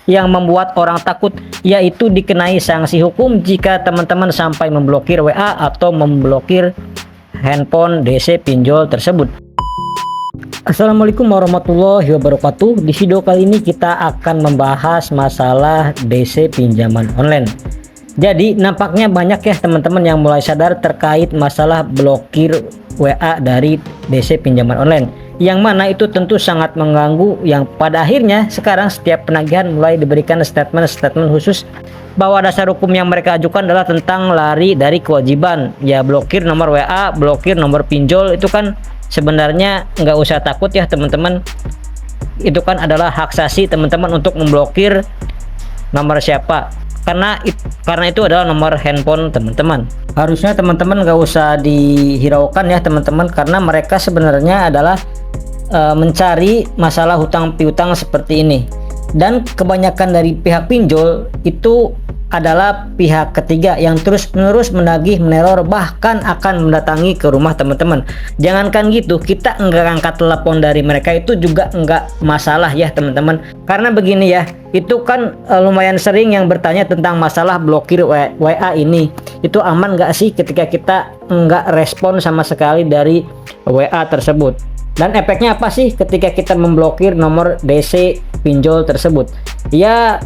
yang membuat orang takut, yaitu dikenai sanksi hukum jika teman-teman sampai memblokir WA atau memblokir handphone DC pinjol tersebut. Assalamualaikum warahmatullahi wabarakatuh. Di video kali ini kita akan membahas masalah DC pinjaman online. Jadi nampaknya banyak ya teman-teman yang mulai sadar terkait masalah blokir WA dari DC pinjaman online, yang mana itu tentu sangat mengganggu, yang pada akhirnya sekarang setiap penagihan mulai diberikan statement khusus bahwa dasar hukum yang mereka ajukan adalah tentang lari dari kewajiban. Ya, blokir nomor WA, blokir nomor pinjol itu kan sebenarnya nggak usah takut ya teman-teman, itu kan adalah hak asasi teman-teman untuk memblokir nomor siapa, karena itu adalah nomor handphone teman-teman. Harusnya teman-teman nggak usah dihiraukan ya teman-teman, karena mereka sebenarnya adalah mencari masalah hutang piutang seperti ini, dan kebanyakan dari pihak pinjol itu adalah pihak ketiga yang terus-menerus menagih, meneror, bahkan akan mendatangi ke rumah teman-teman. Jangankan gitu, kita enggak angkat telepon dari mereka itu juga enggak masalah ya teman-teman. Karena begini ya, itu kan lumayan sering yang bertanya tentang masalah blokir WA ini. Itu aman nggak sih ketika kita enggak respon sama sekali dari WA tersebut? Dan efeknya apa sih ketika kita memblokir nomor DC pinjol tersebut? Ya,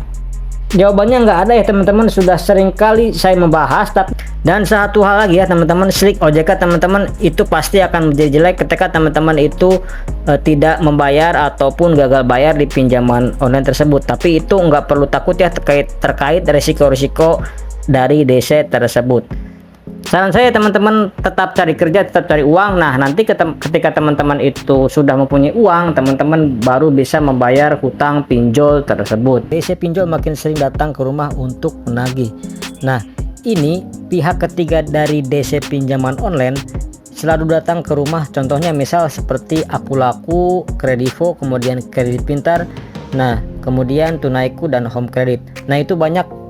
jawabannya nggak ada ya teman-teman, sudah sering kali saya membahas. Dan satu hal lagi ya teman-teman, slik OJK teman-teman itu pasti akan menjadi jelek ketika teman-teman itu tidak membayar ataupun gagal bayar di pinjaman online tersebut. Tapi itu nggak perlu takut ya terkait risiko-risiko dari DC tersebut. Saran saya teman-teman, tetap cari kerja, tetap cari uang. Nah, nanti ketika teman-teman itu sudah mempunyai uang, teman-teman baru bisa membayar hutang pinjol tersebut. DC pinjol makin sering datang ke rumah untuk menagih. Nah, ini pihak ketiga dari DC pinjaman online selalu datang ke rumah, contohnya misal seperti Akulaku, Kredivo, kemudian Kredit Pintar, nah kemudian Tunaiku dan Home Credit. Nah, itu banyak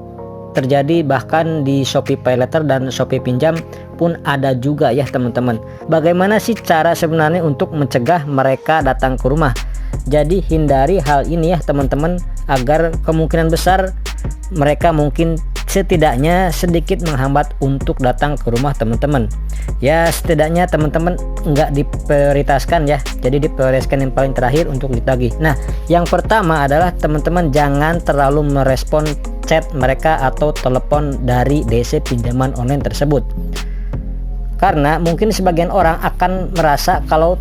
terjadi, bahkan di Shopee Paylater dan Shopee Pinjam pun ada juga ya teman-teman. Bagaimana sih cara sebenarnya untuk mencegah mereka datang ke rumah? Jadi hindari hal ini ya teman-teman, agar kemungkinan besar mereka mungkin setidaknya sedikit menghambat untuk datang ke rumah teman-teman. Ya, setidaknya teman-teman nggak diprioritaskan ya, jadi diprioritaskan yang paling terakhir untuk ditagih. Nah, yang pertama adalah teman-teman jangan terlalu merespon chat mereka atau telepon dari DC pinjaman online tersebut, karena mungkin sebagian orang akan merasa kalau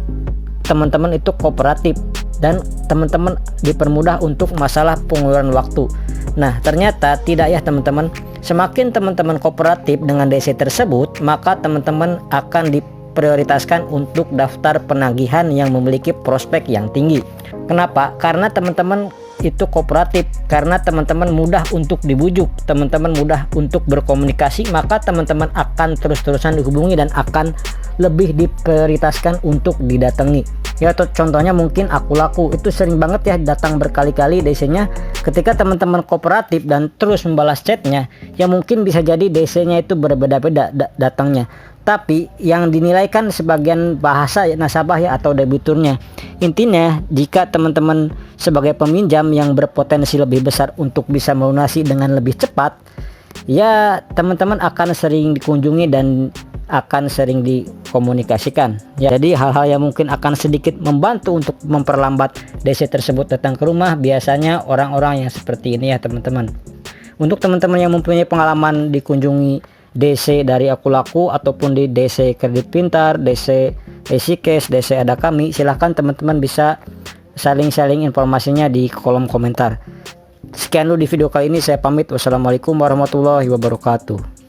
teman-teman itu kooperatif dan teman-teman dipermudah untuk masalah pengeluaran waktu. Nah, ternyata tidak ya teman-teman. Semakin teman-teman kooperatif dengan DC tersebut, maka teman-teman akan diprioritaskan untuk daftar penagihan yang memiliki prospek yang tinggi. Kenapa? Karena teman-teman itu kooperatif, karena teman-teman mudah untuk dibujuk, teman-teman mudah untuk berkomunikasi, maka teman-teman akan terus-terusan dihubungi dan akan lebih diprioritaskan untuk didatangi. Ya, contohnya mungkin Akulaku itu sering banget ya datang berkali-kali DC-nya. Ketika teman-teman kooperatif dan terus membalas chatnya, ya mungkin bisa jadi DC-nya itu berbeda-beda datangnya. Tapi yang dinilaikan sebagian bahasa nasabah ya atau debiturnya. Intinya, jika teman-teman sebagai peminjam yang berpotensi lebih besar untuk bisa melunasi dengan lebih cepat, ya teman-teman akan sering dikunjungi dan akan sering dikomunikasikan ya. Jadi hal-hal yang mungkin akan sedikit membantu untuk memperlambat DC tersebut datang ke rumah, biasanya orang-orang yang seperti ini ya teman-teman. Untuk teman-teman yang mempunyai pengalaman dikunjungi DC dari Akulaku ataupun di DC Kredit Pintar, DC EasyCash, DC Ada Kami, silahkan teman-teman bisa saling-saling informasinya di kolom komentar. Sekian dulu di video kali ini, saya pamit. Wassalamualaikum warahmatullahi wabarakatuh.